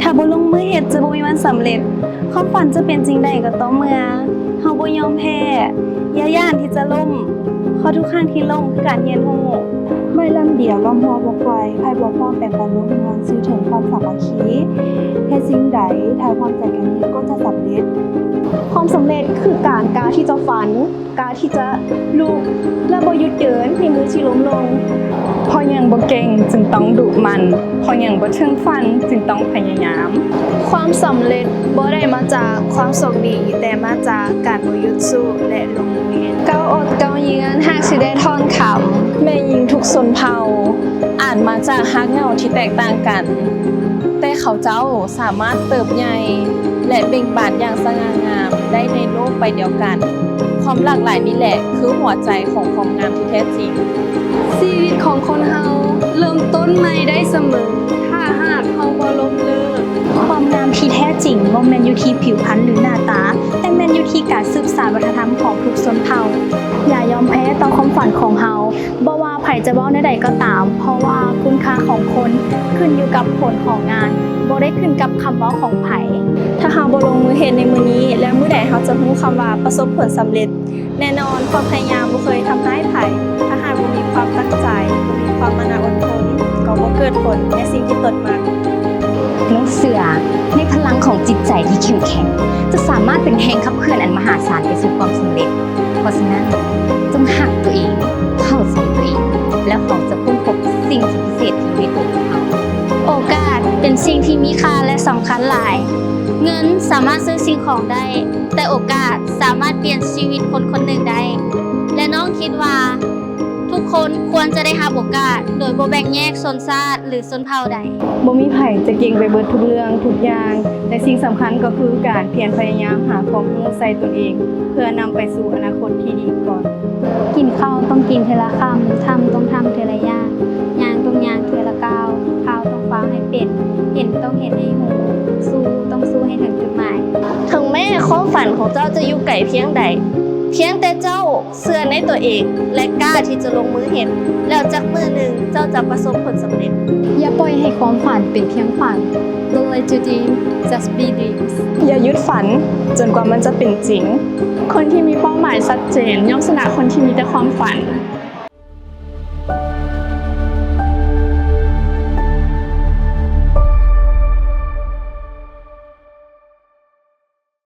ถ้าบ่ลงมือเฮ็ดจะบ่มีวันสำเร็จความฝันจะเป็นจริงได้ก็ต่อเมื่อเฮาบ่ยอมแพ้อย่าย่านที่จะล้มเพราะทุกครั้งที่ล้มคือการเรียนรู้ ไม่ลำเดียวล้อมหัวบ่ควายไผบ่พร้อมแบ่งปันร่วมงานสื่อถึงความสามัคคีเฮ็ดสิ่งใดถ้าพร้อมใจกันนี้ก็จะสำเร็จ ความสำเร็จคือการกล้าที่จะฝันกล้าที่จะลุกและบ่หยุดเดินในมือที่ล้มลง เพราะยังบ่เก่งจึงต้องดุมันเพราะยังบ่ถึงฝันจึงต้องพยายาม ความสำเร็จบ่ได้มาจากความโชคดีแต่มาจากการบ่หยุดสู้และลงมือเฮ็ดก้าวอดก้าวยืนหากสิได้ทอนคำ แม่หญิงทุกชนเผ่าอาจมาจากฮักเหงาที่แตกต่างกัน แต่เขาเจ้าสามารถเติบใหญ่และเบ่งบานอย่างสง่างามได้ในโลกใบเดียวกัน ความหลากหลายนี่แหละคือหัวใจของความงามที่แท้จริง ชีวิตของคนเฮาเริ่มต้นใหม่ได้เสมอถ้าหากเฮาบ่ล้มเลิก ความงามที่แท้จริงบ่แม่นอยู่ที่ผิวพรรณหรือหน้าตา แต่แม่นอยู่ที่การสืบสานวัฒนธรรมของทุกชนเผ่า อย่ายอมแพ้ต่อความฝันของเฮาบ่ว่าไผจะเว้าใดๆก็ตาม เพราะว่าคุณค่าของคนขึ้นอยู่กับผลของงานบ่ได้ขึ้นกับคำเว้าของไผ ถ้าเฮาบ่ลงมือเฮ็ดในมื้อนี้ แล้วมื้อใดเฮาจะรู้คำว่าประสบผลสำเร็จ แน่นอนความพยายามบ่เคยทำร้ายไผถ้าหากบ่มีความตั้งใจบ่มีความมานะอดทนก็บ่เกิดผลในสิ่งที่ตนมัก น้องเสือในพลังของจิตใจที่เข้มแข็ง จะสามารถเป็นแรงขับเคลื่อนอันมหาศาลไปสู่ความสำเร็จ เพราะฉะนั้นจงหักตัวเองเข้าใจตัวเอง แล้วเขาจะค้นพบสิ่งที่พิเศษที่อยู่ในตัวของเขา โอกาสเป็นสิ่งที่มีค่าและสำคัญหลาย เงินสามารถซื้อสิ่งของได้ แต่โอกาสสามารถเปลี่ยนชีวิตคนคนหนึ่งได้ และน้องคิดว่า ทุกคนควรจะได้รับโอกาส โดยบ่แบ่งแยกชนชาติหรือชนเผ่าใด บ่มีไผจะเก่งไปเบิดทุกเรื่องทุกอย่างแต่สิ่งสำคัญก็คือการเพียรพยายามหาความรู้ใส่ตนเอง เพื่อนำไปสู่อนาคตที่ดีก่อน กินข้าวต้องกินเทละคำทำต้องทำเทละอย่างย่างต้องย่างเทละก้าวข้าวต้องฟ้าวให้เป็น เห็นต้องเห็นให้หูสู้ต้องสู้ให้ถึงจุดหมาย ถึงแม้ความฝันของเจ้าจะอยู่ไกลเพียงใด เพียงแต่เจ้าเชื่อในตัวเอง และกล้าที่จะลงมือเฮ็ดแล้วจักมือหนึ่งเจ้าจะประสบผลสำเร็จ อย่าปล่อยให้ความฝันเป็นเพียงฝัน Don't let your dream just be dreams อย่าหยุดฝันจนกว่ามันจะเป็นจริง คนที่มีเป้าหมายชัดเจนย่อมชนะคนที่มีแต่ความฝัน